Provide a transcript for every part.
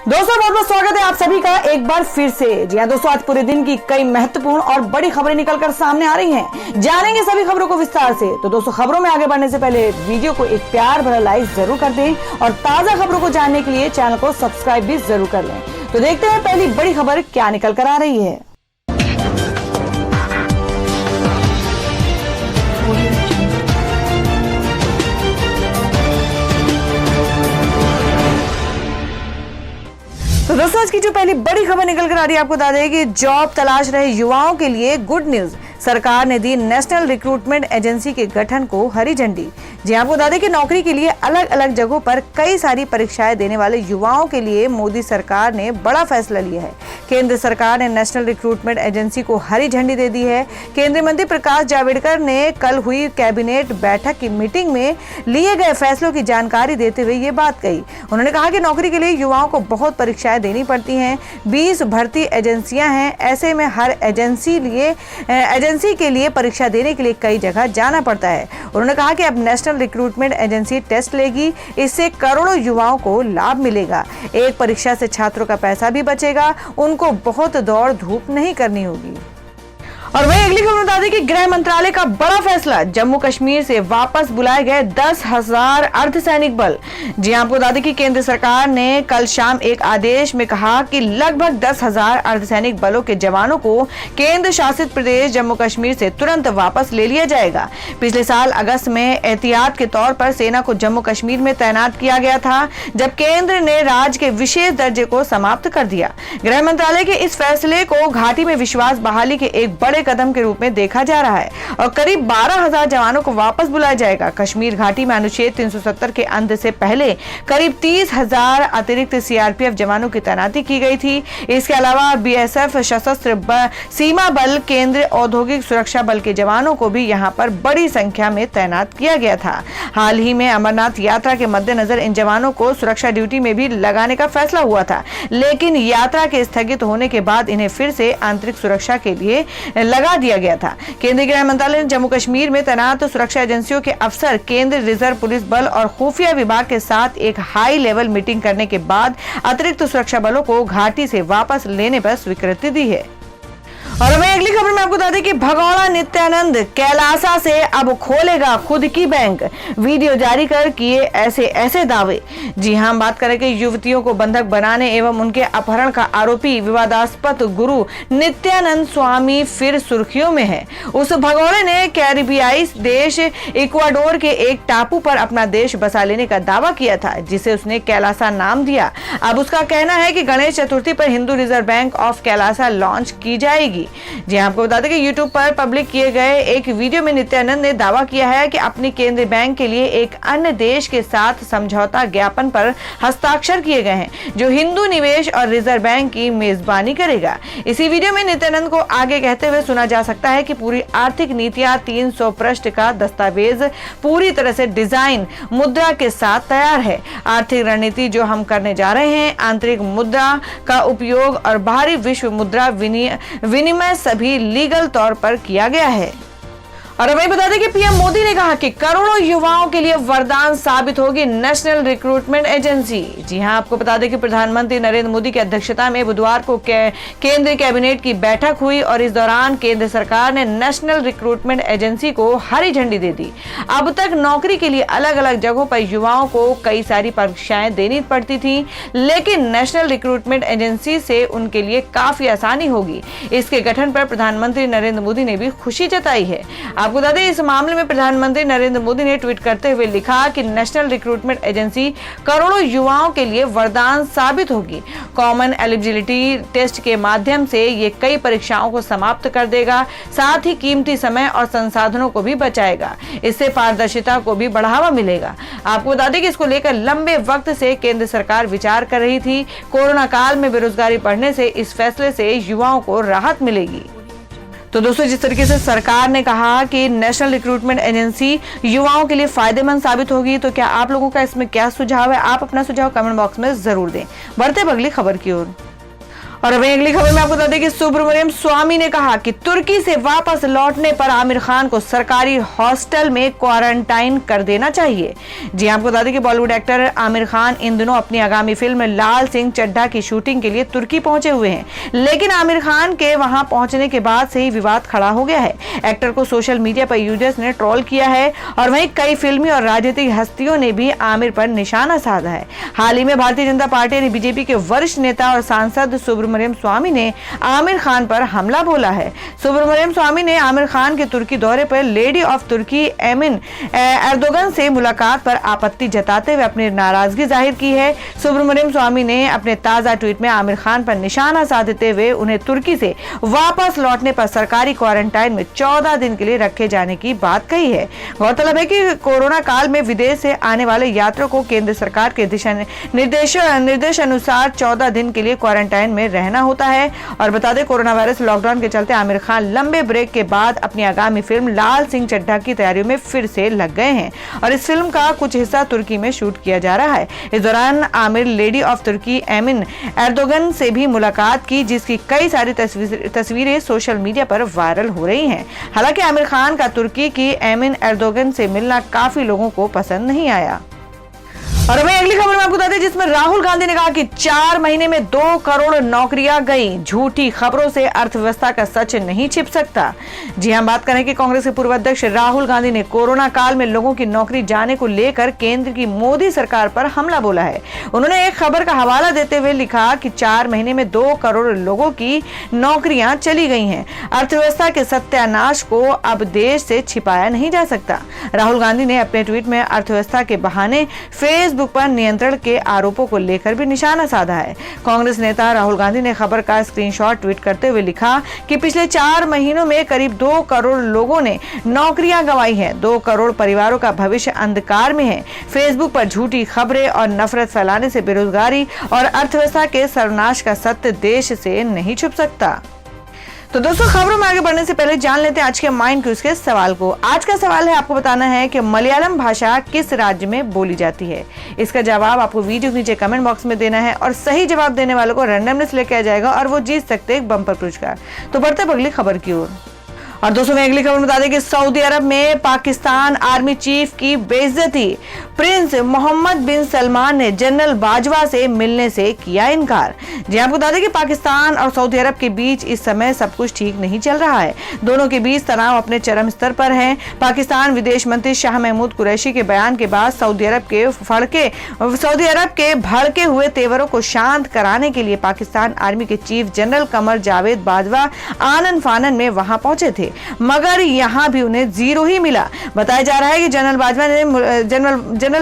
दोस्तों बहुत बहुत स्वागत है आप सभी का एक बार फिर से। जी हाँ दोस्तों, आज पूरे दिन की कई महत्वपूर्ण और बड़ी खबरें निकलकर सामने आ रही हैं। जानेंगे सभी खबरों को विस्तार से। तो दोस्तों, खबरों में आगे बढ़ने से पहले वीडियो को एक प्यार भरा लाइक जरूर कर दें और ताजा खबरों को जानने के लिए चैनल को सब्सक्राइब भी जरूर कर लें। तो देखते हैं पहली बड़ी खबर क्या निकल कर आ रही है। तो दोस्तों, आज की जो पहली बड़ी खबर निकल कर आ रही है, आपको बता दें कि जॉब तलाश रहे युवाओं के लिए गुड न्यूज। सरकार ने दी नेशनल रिक्रूटमेंट एजेंसी के गठन को हरी झंडी। जी आपको बता दें कि नौकरी के लिए अलग अलग जगहों पर कई सारी परीक्षाएं देने वाले युवाओं के लिए मोदी सरकार ने बड़ा फैसला लिया है। केंद्र सरकार ने नेशनल रिक्रूटमेंट एजेंसी को हरी झंडी दे दी है। केंद्रीय मंत्री प्रकाश जावड़ेकर ने कल हुई कैबिनेट बैठक की मीटिंग में लिए गए फैसलों की जानकारी देते हुए ये बात कही। उन्होंने कहा कि नौकरी के लिए युवाओं को बहुत परीक्षाएं देनी पड़ती हैं। 20 भर्ती एजेंसियां हैं, ऐसे में हर एजेंसी के लिए परीक्षा देने के लिए कई जगह जाना पड़ता है। उन्होंने कहा कि अब नेशनल रिक्रूटमेंट एजेंसी टेस्ट लेगी, इससे करोड़ों युवाओं को लाभ मिलेगा। एक परीक्षा से छात्रों का पैसा भी बचेगा, उनको बहुत दौड़ धूप नहीं करनी होगी। और वही अगली खबर बता दें कि गृह मंत्रालय का बड़ा फैसला, जम्मू कश्मीर से वापस बुलाए गए 10,000 अर्धसैनिक बल। जी आपको बता दें कि केंद्र सरकार ने कल शाम एक आदेश में कहा कि लगभग 10,000 अर्धसैनिक बलों के जवानों को केंद्र शासित प्रदेश जम्मू कश्मीर से तुरंत वापस ले लिया जाएगा। पिछले साल अगस्त में एहतियात के तौर पर सेना को जम्मू कश्मीर में तैनात किया गया था, जब केंद्र ने राज्य के विशेष दर्जे को समाप्त कर दिया। गृह मंत्रालय के इस फैसले को घाटी में विश्वास बहाली के एक बड़े कदम के रूप में देखा जा रहा है और करीब 12,000 जवानों को वापस बुलाया जाएगा। कश्मीर घाटी में अनुच्छेद 370 के अंत से पहले करीब 30,000 अतिरिक्त सीआरपीएफ जवानों की तैनाती की गई थी। इसके अलावा बीएसएफ, सशस्त्र सीमा बल, केंद्रीय औद्योगिक सुरक्षा बल के जवानों को भी यहां पर बड़ी संख्या में तैनात किया गया था। हाल ही में अमरनाथ यात्रा के मद्देनजर इन जवानों को सुरक्षा ड्यूटी में भी लगाने का फैसला हुआ था, लेकिन यात्रा के स्थगित होने के बाद इन्हें फिर से आंतरिक सुरक्षा के लिए लगा दिया गया था। केंद्रीय गृह मंत्रालय ने जम्मू कश्मीर में तैनात सुरक्षा एजेंसियों के अफसर, केंद्रीय रिजर्व पुलिस बल और खुफिया विभाग के साथ एक हाई लेवल मीटिंग करने के बाद अतिरिक्त सुरक्षा बलों को घाटी से वापस लेने पर स्वीकृति दी है। और हमें अगली खबर में आपको बता दें कि भगौड़ा नित्यानंद कैलासा से अब खोलेगा खुद की बैंक। वीडियो जारी कर किए ऐसे दावे। जी हां, हम बात करें कि युवतियों को बंधक बनाने एवं उनके अपहरण का आरोपी विवादास्पद गुरु नित्यानंद स्वामी फिर सुर्खियों में है। उस भगौड़े ने कैरिबियाई देश इक्वाडोर के एक टापू पर अपना देश बसा लेने का दावा किया था, जिसे उसने कैलासा नाम दिया। अब उसका कहना है कि गणेश चतुर्थी पर Hindu reserve bank of Kailasa launch की जाएगी। जी आपको बता दें कि YouTube पर पब्लिक किए गए एक वीडियो में नित्यानंद ने दावा किया है कि अपनी केंद्रीय बैंक के लिए एक अन्य देश के साथ समझौता ज्ञापन पर हस्ताक्षर किए गए हैं, जो हिंदू निवेश और रिजर्व बैंक की मेजबानी करेगा। इसी वीडियो में नित्यानंद को आगे कहते हुए सुना जा सकता है कि पूरी आर्थिक नीतियां 300 पृष्ठ का दस्तावेज पूरी तरह से डिजाइन मुद्रा के साथ तैयार है। आर्थिक रणनीति जो हम करने जा रहे हैं, आंतरिक मुद्रा का उपयोग और बाहरी विश्व मुद्रा विनिमय सभी लीगल तौर पर किया गया है। और वही बता दें कि पीएम मोदी ने कहा कि करोड़ों युवाओं के लिए वरदान साबित होगी नेशनल रिक्रूटमेंट एजेंसी। जी हां, आपको बता दें कि प्रधानमंत्री नरेंद्र मोदी की अध्यक्षता में बुधवार को केंद्रीय कैबिनेट की बैठक हुई और इस दौरान केंद्र सरकार ने नेशनल रिक्रूटमेंट एजेंसी को हरी झंडी दे दी। अब तक नौकरी के लिए अलग अलग जगहों पर युवाओं को कई सारी परीक्षाएं देनी पड़ती थी, लेकिन नेशनल रिक्रूटमेंट एजेंसी से उनके लिए काफी आसानी होगी। इसके गठन पर प्रधानमंत्री नरेंद्र मोदी ने भी खुशी जताई है। आपको बता दें, इस मामले में प्रधानमंत्री नरेंद्र मोदी ने ट्वीट करते हुए लिखा कि नेशनल रिक्रूटमेंट एजेंसी करोड़ों युवाओं के लिए वरदान साबित होगी। कॉमन एलिजिबिलिटी टेस्ट के माध्यम से ये कई परीक्षाओं को समाप्त कर देगा, साथ ही कीमती समय और संसाधनों को भी बचाएगा। इससे पारदर्शिता को भी बढ़ावा मिलेगा। आपको बता दें कि इसको लेकर लंबे वक्त से केंद्र सरकार विचार कर रही थी। कोरोना काल में बेरोजगारी बढ़ने से इस फैसले से युवाओं को राहत मिलेगी। तो दोस्तों, जिस तरीके से सरकार ने कहा कि नेशनल रिक्रूटमेंट एजेंसी युवाओं के लिए फायदेमंद साबित होगी, तो क्या आप लोगों का इसमें क्या सुझाव है? आप अपना सुझाव कमेंट बॉक्स में जरूर दें। बढ़ते हैं अगली खबर की ओर। और वहीं अगली खबर में आपको बता दें कि सुब्रमण्यम स्वामी ने कहा कि तुर्की से वापस लौटने पर आमिर खान को सरकारी हॉस्टल में क्वारंटाइन कर देना चाहिए। जी आपको बता दें कि बॉलीवुड एक्टर आमिर खान इन दिनों अपनी आगामी फिल्म लाल सिंह चड्ढा की शूटिंग के लिए तुर्की पहुंचे हुए हैं, लेकिन आमिर खान के वहां पहुंचने के बाद से ही विवाद खड़ा हो गया है। एक्टर को सोशल मीडिया पर यूजर्स ने ट्रोल किया है और वहीं कई फिल्मी और राजनीतिक हस्तियों ने भी आमिर पर निशाना साधा है। हाल ही में भारतीय जनता पार्टी ने बीजेपी के वरिष्ठ नेता और सांसद सुब्रमण्यम स्वामी ने आमिर खान पर हमला बोला है। सुब्रमण्यम स्वामी ने आमिर खान के तुर्की दौरे पर lady of Turkey Emine Erdogan से मुलाकात पर आपत्ति जताते हुए अपनी नाराजगी जाहिर की है। सुब्रमण्यम स्वामी ने अपने ताजा ट्वीट में आमिर खान पर निशाना साधते हुए उन्हें तुर्की से वापस लौटने पर सरकारी क्वारंटाइन में 14 दिन के लिए रखे जाने की बात कही है। गौरतलब है कि कोरोना काल में विदेश से आने वाले यात्रियों को केंद्र सरकार के निर्देश अनुसार 14 दिन के लिए क्वारंटाइन में रहना होता है। और बता दें, कोरोना वायरस लॉकडाउन के चलते आमिर खान लंबे ब्रेक के बाद अपनी आगामी फिल्म लाल सिंह चड्ढा की तैयारियों में फिर से लग गए हैं और इस फिल्म का कुछ हिस्सा तुर्की में शूट किया जा रहा है। इस दौरान आमिर lady of Turkey Emine Erdogan से भी मुलाकात की, जिसकी कई सारी तस्वीरें सोशल मीडिया पर वायरल हो रही हैं। हालांकि आमिर खान का तुर्की की एमिन एर्दोगन से मिलना काफी लोगों को पसंद नहीं आया। और वहीं अगली खबर में आपको बता दें, जिसमें राहुल गांधी ने कहा कि 4 महीने में 2 करोड़ नौकरियां गई, झूठी खबरों से अर्थव्यवस्था का सच नहीं छिप सकता। जी हम बात करें कि कांग्रेस के पूर्व अध्यक्ष राहुल गांधी ने कोरोना काल में लोगों की नौकरी जाने को लेकर केंद्र की मोदी सरकार पर हमला बोला है। उन्होंने एक खबर का हवाला देते हुए लिखा कि 4 महीने में 2 करोड़ लोगों की नौकरियां चली गई हैं। अर्थव्यवस्था के सत्यानाश को अब देश से छिपाया नहीं जा सकता। राहुल गांधी ने अपने ट्वीट में अर्थव्यवस्था के बहाने फेसबुक पर नियंत्रण के आरोपों को लेकर भी निशाना साधा है। कांग्रेस नेता राहुल गांधी ने खबर का स्क्रीनशॉट ट्वीट करते हुए लिखा कि पिछले 4 महीनों में करीब 2 करोड़ लोगों ने नौकरियां गंवाई हैं। 2 करोड़ परिवारों का भविष्य अंधकार में है। फेसबुक पर झूठी खबरें और नफरत फैलाने से बेरोजगारी और अर्थव्यवस्था के सर्वनाश का सत्य देश से नहीं छुप सकता। तो दोस्तों, खबरों में आगे बढ़ने से पहले जान लेते हैं आज के माइंड क्विज के सवाल को। आज का सवाल है, आपको बताना है कि मलयालम भाषा किस राज्य में बोली जाती है। इसका जवाब आपको वीडियो के नीचे कमेंट बॉक्स में देना है और सही जवाब देने वालों को रैंडमनेस लेके आ जाएगा और वो जीत सकते हैं एक बम्पर पुरस्कार। तो बढ़ते हैं अगली खबर की ओर। और दोस्तों, मैं अगली खबर बता दें कि सऊदी अरब में पाकिस्तान आर्मी चीफ की बेइज्जती। प्रिंस मोहम्मद बिन सलमान ने जनरल बाजवा से मिलने से किया इनकार। जी आपको बता दें कि पाकिस्तान और सऊदी अरब के बीच इस समय सब कुछ ठीक नहीं चल रहा है। दोनों के बीच तनाव अपने चरम स्तर पर है। पाकिस्तान विदेश मंत्री शाह महमूद कुरैशी के बयान के बाद सऊदी अरब के भड़के हुए तेवरों को शांत कराने के लिए पाकिस्तान आर्मी के चीफ जनरल कमर जावेद बाजवा आनन फानन में वहां पहुंचे थे, मगर यहां भी उन्हें जीरो ही मिला। बताया जा रहा है कि जनरल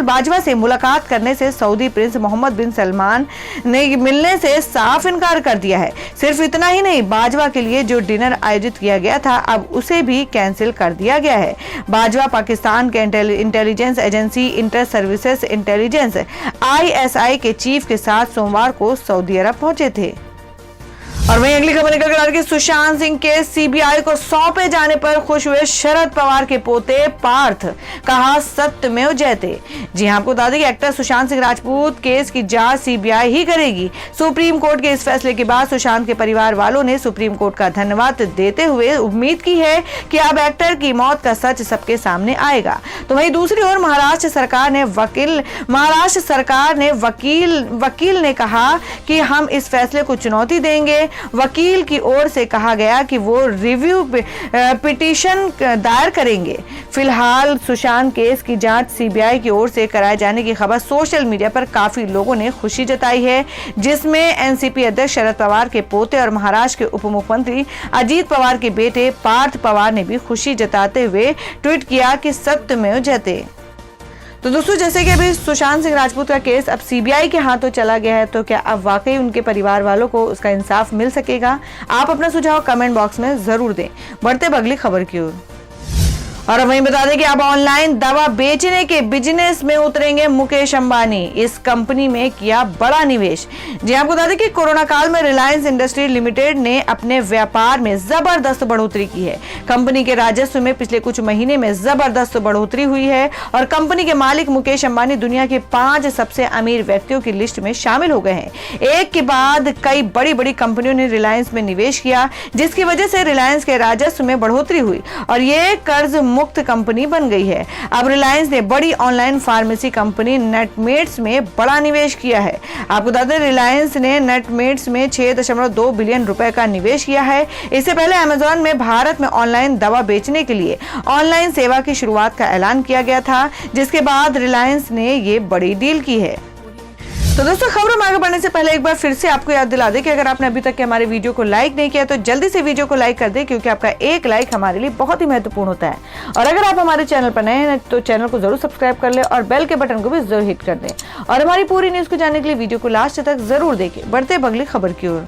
बाजवा से मुलाकात करने से सऊदी प्रिंस मोहम्मद बिन सलमान ने मिलने से साफ इनकार कर दिया है। सिर्फ इतना ही नहीं, बाजवा के लिए जो डिनर आयोजित किया गया था अब उसे भी कैंसिल कर दिया गया है। बाजवा पाकिस्तान के intelligence agency inter services intelligence ISI के चीफ के साथ सोमवार को सऊदी अरब पहुंचे थे। और वहीं अगली खबर निकल कर आ रही है कि सुशांत सिंह केस CBI को सौंपे जाने पर खुश हुए शरद पवार के पोते पार्थ, कहा सत्यमेव जयते। जी हां, आपको बता दें कि एक्टर सुशांत सिंह राजपूत केस की जांच CBI ही करेगी। सुप्रीम कोर्ट के इस फैसले के बाद सुशांत के परिवार वालों ने सुप्रीम कोर्ट का धन्यवाद देते हुए उम्मीद की है कि अब एक्टर की मौत का सच सबके सामने आएगा। तो वहीं दूसरी ओर महाराष्ट्र सरकार ने वकील ने कहा कि हम इस फैसले को चुनौती देंगे। वकील की ओर से कहा गया कि वो रिव्यू पिटीशन दायर करेंगे। फिलहाल सुशांत केस की जांच CBI की ओर से कराए जाने की खबर सोशल मीडिया पर काफी लोगों ने खुशी जताई है, जिसमें NCP अध्यक्ष शरद पवार के पोते और महाराष्ट्र के उप मुख्यमंत्री अजीत पवार के बेटे पार्थ पवार ने भी खुशी जताते हुए ट्वीट किया कि सत्यमेव जयते। तो दोस्तों, जैसे कि अभी सुशांत सिंह राजपूत का केस अब CBI के हाथों चला गया है, तो क्या अब वाकई उनके परिवार वालों को उसका इंसाफ मिल सकेगा? आप अपना सुझाव कमेंट बॉक्स में जरूर दें। बढ़ते अगली खबर की ओर। और वहीं बता दें कि अब ऑनलाइन दवा बेचने के बिजनेस में उतरेंगे मुकेश अंबानी। इस कंपनी में किया बड़ा निवेश। जी आपको बता दें कि कोरोना काल में रिलायंस इंडस्ट्री लिमिटेड ने अपने व्यापार में जबरदस्त बढ़ोतरी की है। कंपनी के राजस्व में पिछले कुछ महीने में जबरदस्त बढ़ोतरी हुई है और कंपनी के मालिक मुकेश अंबानी दुनिया के 5 सबसे अमीर व्यक्तियों की लिस्ट में शामिल हो गए हैं। एक के बाद कई बड़ी बड़ी कंपनियों ने रिलायंस में निवेश किया, जिसकी वजह से रिलायंस के राजस्व में बढ़ोतरी हुई और ये कर्ज मुक्त कंपनी बन गई है। अब रिलायंस ने बड़ी ऑनलाइन फार्मेसी कंपनी नेटमेट्स में बड़ा निवेश किया है। आपको बता दें रिलायंस ने नेटमेट्स में 6.2 बिलियन रुपए का निवेश किया है। इससे पहले अमेजॉन में भारत में ऑनलाइन दवा बेचने के लिए ऑनलाइन सेवा की शुरुआत का ऐलान किया गया था, जिसके बाद रिलायंस ने ये बड़ी डील की है। तो दोस्तों खबरों में आगे बढ़ने से पहले एक बार फिर से आपको याद दिला दें कि अगर आपने अभी तक के हमारे वीडियो को लाइक नहीं किया तो जल्दी से वीडियो को लाइक कर दें, क्योंकि आपका एक लाइक हमारे लिए बहुत ही महत्वपूर्ण होता है। और अगर आप हमारे चैनल पर नए हैं तो चैनल को जरूर सब्सक्राइब कर ले और बेल के बटन को भी जरूर हिट कर दें। और हमारी पूरी न्यूज को जानने के लिए वीडियो को लास्ट तक जरूर देखें। बढ़ते अगली खबर की ओर।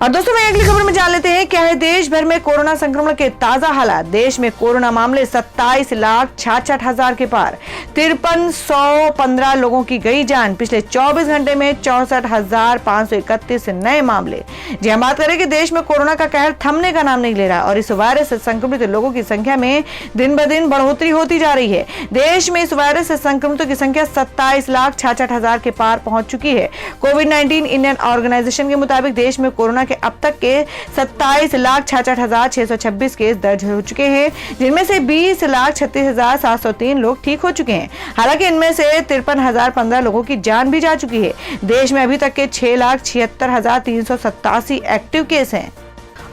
और दोस्तों मैं अगली खबर में जान लेते हैं क्या है देश भर में कोरोना संक्रमण के ताजा हालात। देश में कोरोना मामले 27,66,000 के पार, 5315 लोगों की गई जान। पिछले 24 घंटे में 64,531 नए मामले। जी हम बात करें कि देश में कोरोना का कहर थमने का नाम नहीं ले रहा और इस वायरस से संक्रमित लोगों की संख्या में दिन ब दिन बढ़ोतरी होती जा रही है। देश में इस वायरस से संक्रमितों की संख्या 27,66,000 के पार पहुंच चुकी है। कोविड-19 इंडियन ऑर्गेनाइजेशन के मुताबिक देश में कोरोना अब तक के 27,66,626 केस दर्ज हो चुके हैं, जिनमें से 20,36,703 लोग ठीक हो चुके हैं। हालांकि इनमें से 53,015 लोगों की जान भी जा चुकी है। देश में अभी तक के 6,76,387 एक्टिव केस हैं।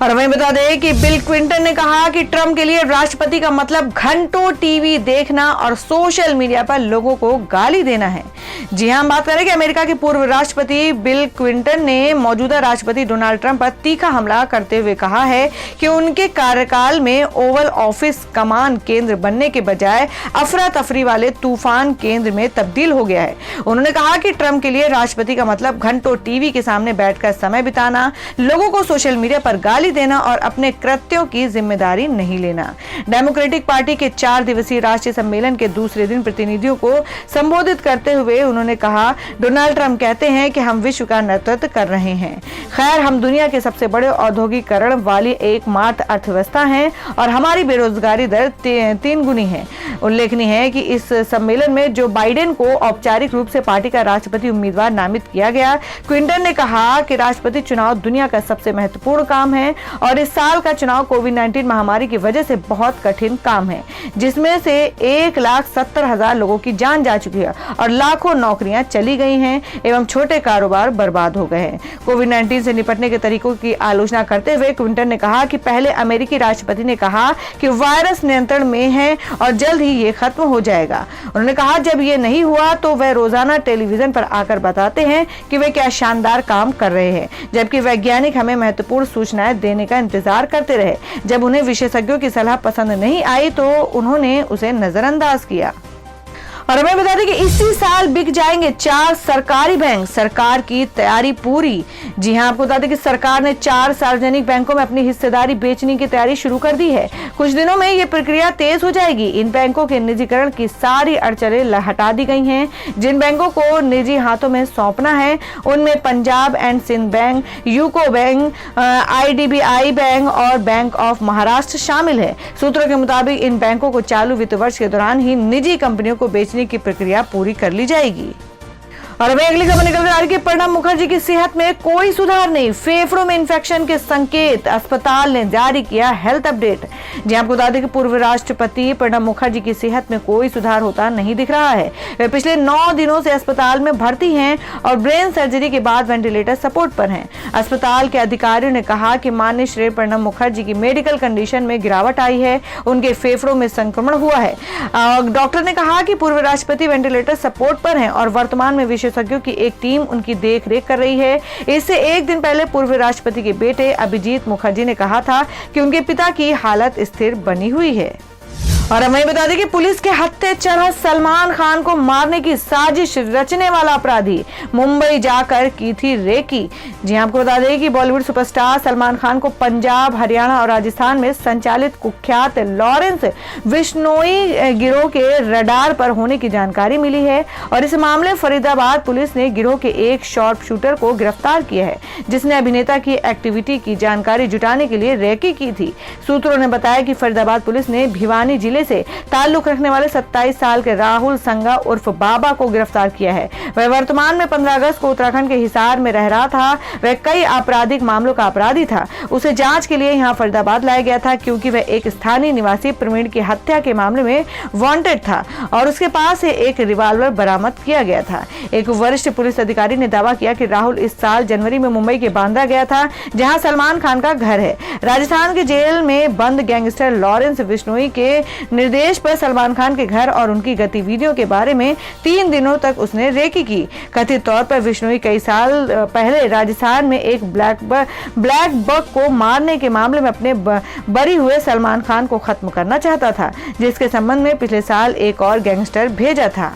और वहीं बता दें कि बिल क्लिंटन ने कहा कि ट्रंप के लिए राष्ट्रपति का मतलब घंटों टीवी देखना और सोशल मीडिया पर लोगों को गाली देना है। जी हां, हम बात करें कि अमेरिका के पूर्व राष्ट्रपति बिल क्लिंटन ने मौजूदा राष्ट्रपति डोनाल्ड ट्रंप पर तीखा हमला करते हुए कहा है कि उनके कार्यकाल में ओवल ऑफिस कमांड केंद्र बनने के बजाय अफरा तफरी वाले तूफान केंद्र में तब्दील हो गया है। उन्होंने कहा कि ट्रंप के लिए राष्ट्रपति का मतलब घंटों टीवी के सामने बैठकर समय बिताना, लोगों को सोशल मीडिया पर गाली देना और अपने कृत्यों की जिम्मेदारी नहीं लेना। डेमोक्रेटिक पार्टी के 4 दिवसीय राष्ट्रीय सम्मेलन के दूसरे दिन प्रतिनिधियों को संबोधित करते हुए उन्होंने कहा, डोनाल्ड ट्रंप कहते हैं कि हम विश्व का नेतृत्व कर रहे हैं। खैर, हम दुनिया के सबसे बड़े औद्योगिकरण वाली एकमात्र अर्थव्यवस्था हैं और हमारी बेरोजगारी दर 3 गुनी है। उल्लेखनीय है कि इस सम्मेलन में जो बाइडेन को औपचारिक रूप से पार्टी का राष्ट्रपति उम्मीदवार नामित किया गया। क्लिंटन ने कहा कि राष्ट्रपति चुनाव दुनिया का सबसे महत्वपूर्ण काम है और इस साल का चुनाव कोविड-19 महामारी की वजह से बहुत कठिन काम है, जिसमें से 1,70,000 लोगों की जान जा चुकी है और लाखों नौकरियां चली गई हैं एवं छोटे कारोबार बर्बाद हो गए हैं। कोविड-19 से निपटने के तरीकों की आलोचना करते हुए क्लिंटन ने कहा कि पहले अमेरिकी राष्ट्रपति ने कहा कि वायरस नियंत्रण में है और जल्द ही ये खत्म हो जाएगा। उन्होंने कहा जब ये नहीं हुआ तो वह रोजाना टेलीविजन पर आकर बताते हैं कि वे क्या शानदार काम कर रहे हैं, जबकि वैज्ञानिक हमें महत्वपूर्ण सूचनाएं देने का इंतजार करते रहे। जब उन्हें विशेषज्ञों की सलाह पसंद नहीं आई तो उन्होंने उसे नजरअंदाज किया। और हमें बता दें कि इसी साल बिक जाएंगे 4 सरकारी बैंक, सरकार की तैयारी पूरी। जी हां, आपको बता दें कि सरकार ने 4 सार्वजनिक बैंकों में अपनी हिस्सेदारी बेचने की तैयारी शुरू कर दी है। कुछ दिनों में ये प्रक्रिया तेज हो जाएगी। इन बैंकों के निजीकरण की सारी अड़चनें हटा दी गई हैं। जिन बैंकों को निजी हाथों में सौंपना है उनमें Punjab and Sind bank, UCO bank, IDBI bank और बैंक ऑफ महाराष्ट्र शामिल है। सूत्रों के मुताबिक इन बैंकों को चालू वित्त वर्ष के दौरान ही निजी कंपनियों को बेचने की प्रक्रिया पूरी कर ली जाएगी। और अभी अगली खबर निकल कर आ रही है, प्रणब मुखर्जी की सेहत में कोई सुधार नहीं, फेफड़ों में इंफेक्शन के संकेत, अस्पताल ने जारी किया हेल्थ अपडेट। जी आपको बता दें कि पूर्व राष्ट्रपति प्रणब मुखर्जी की सेहत में कोई सुधार होता नहीं दिख रहा है। वे पिछले 9 दिनों से अस्पताल में भर्ती हैं और ब्रेन सर्जरी के बाद वेंटिलेटर सपोर्ट पर हैं। अस्पताल के अधिकारियों ने कहा कि माननीय श्री प्रणब मुखर्जी की मेडिकल कंडीशन में गिरावट आई है, उनके फेफड़ों में संक्रमण हुआ है। डॉक्टर ने कहा कि पूर्व राष्ट्रपति वेंटिलेटर सपोर्ट पर हैं और वर्तमान में विशेषज्ञों की एक टीम उनकी देखरेख कर रही है। इससे एक दिन पहले पूर्व राष्ट्रपति के बेटे अभिजीत मुखर्जी ने कहा था कि उनके पिता की हालत स्थिर बनी हुई है। और हमें बता दें कि पुलिस के हत्थे चढ़ा सलमान खान को मारने की साजिश रचने वाला अपराधी मुंबई जाकर की थी रेकी। जी आपको बता दें कि बॉलीवुड सुपरस्टार सलमान खान को पंजाब, हरियाणा और राजस्थान में संचालित कुख्यात लॉरेंस बिश्नोई गिरोह के रडार पर होने की जानकारी मिली है और इस मामले फरीदाबाद पुलिस ने गिरोह के एक शॉर्प शूटर को गिरफ्तार किया है, जिसने अभिनेता की एक्टिविटी की जानकारी जुटाने के लिए रेकी की थी। सूत्रों ने बताया कि फरीदाबाद पुलिस ने भिवानी जिले से ताल्लुक रखने वाले 27 साल के राहुल संगा उर्फ बाबा को गिरफ्तार किया है। वह वर्तमान में 15 अगस्त को उत्तराखंड के हिसार में रह रहा था। वह कई आपराधिक मामलों का अपराधी था। उसे जांच के लिए यहां फरीदाबाद लाया गया था क्योंकि वह एक स्थानीय निवासी प्रवीण की हत्या के मामले में वांटेड था और उसके पास से एक रिवॉल्वर बरामद किया गया था। एक वरिष्ठ पुलिस अधिकारी ने दावा किया कि राहुल इस साल जनवरी में मुंबई के बांद्रा गया था, जहां सलमान खान का घर है। राजस्थान के जेल में बंद गैंगस्टर लॉरेंस बिश्नोई के निर्देश पर सलमान खान के घर और उनकी गतिविधियों के बारे में 3 दिनों तक उसने रेकी की। कथित तौर पर बिश्नोई कई साल पहले राजस्थान में एक ब्लैक बक को मारने के मामले में अपने बरी हुए सलमान खान को खत्म करना चाहता था, जिसके संबंध में पिछले साल एक और गैंगस्टर भेजा था।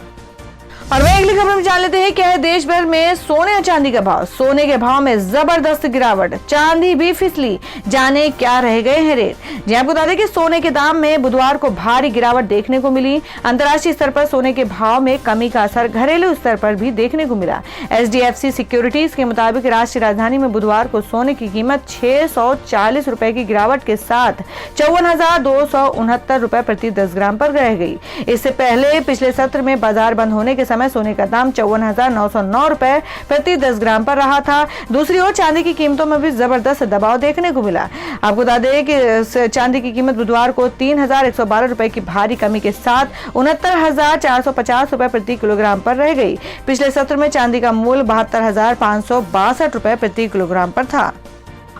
और वह अगली खबर में जान लेते हैं क्या है देश भर में सोने और चांदी का भाव। सोने के भाव में जबरदस्त गिरावट, चांदी भी फिसली, जाने क्या रह गए हैं रेट। जी आपको बता दें कि सोने के दाम में बुधवार को भारी गिरावट देखने को मिली। अंतर्राष्ट्रीय स्तर पर सोने के भाव में कमी का असर घरेलू स्तर पर भी देखने को मिला। HDFC सिक्योरिटीज के मुताबिक राष्ट्रीय राजधानी में बुधवार को सोने की कीमत 640 रुपए की गिरावट के साथ 54,269 रुपए प्रति 10 ग्राम पर रह गई। इससे पहले पिछले सत्र में बाजार बंद होने के समय सोने का दाम 54,909 रुपए प्रति 10 ग्राम पर रहा था। दूसरी ओर चांदी की कीमतों में भी जबरदस्त दबाव देखने को मिला। आपको बता दें कि चांदी की कीमत बुधवार को 3,112 रुपए की भारी कमी के साथ 69,450 रुपए प्रति किलोग्राम पर रह गई। पिछले सत्र में चांदी का मूल्य 72,562 रुपए प्रति किलोग्राम पर था।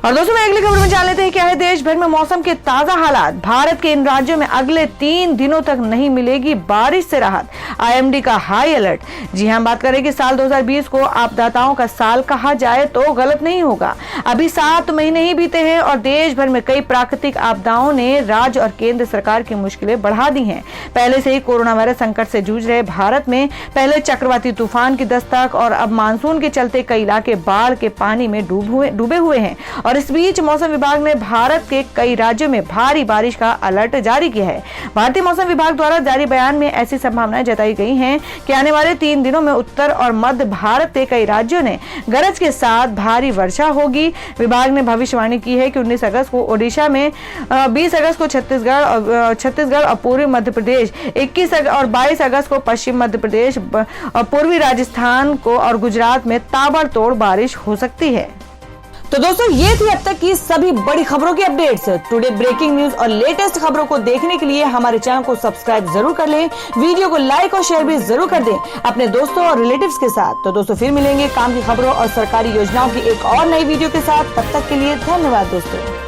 और दोस्तों मैं अगली खबर में जान लेते हैं क्या है देश भर में मौसम के ताजा हालात। भारत के इन राज्यों में अगले 3 दिनों तक नहीं मिलेगी बारिश से राहत, IMD का हाई अलर्ट। जी हम बात करें कि साल 2020 को आपदाताओं का साल कहा जाए तो गलत नहीं होगा। अभी 7 महीने ही बीते हैं और देश भर में कई प्राकृतिक आपदाओं ने राज्य और केंद्र सरकार की मुश्किलें बढ़ा दी हैं। पहले से ही कोरोना वायरस संकट से जूझ रहे भारत में पहले चक्रवाती तूफान की दस्तक और अब मानसून के चलते कई इलाके बाढ़ के पानी में डूबे हुए हैं। और इस बीच मौसम विभाग ने भारत के कई राज्यों में भारी बारिश का अलर्ट जारी किया है। भारतीय मौसम विभाग द्वारा जारी बयान में ऐसी संभावनाएं जताई गई हैं कि आने वाले 3 दिनों में उत्तर और मध्य भारत के कई राज्यों ने गरज के साथ भारी वर्षा होगी। विभाग ने भविष्यवाणी की है कि 19 अगस्त को ओडिशा में, 20 अगस्त को छत्तीसगढ़ और पूर्वी मध्य प्रदेश, 21 और 22 अगस्त को पश्चिम मध्य प्रदेश और पूर्वी राजस्थान को और गुजरात में ताबड़तोड़ बारिश हो सकती है। तो दोस्तों ये थी अब तक की सभी बड़ी खबरों की अपडेट्स। टुडे ब्रेकिंग न्यूज और लेटेस्ट खबरों को देखने के लिए हमारे चैनल को सब्सक्राइब जरूर कर लें, वीडियो को लाइक और शेयर भी जरूर कर दें अपने दोस्तों और रिलेटिव्स के साथ। तो दोस्तों फिर मिलेंगे काम की खबरों और सरकारी योजनाओं की एक और नई वीडियो के साथ। तब तक के लिए धन्यवाद दोस्तों।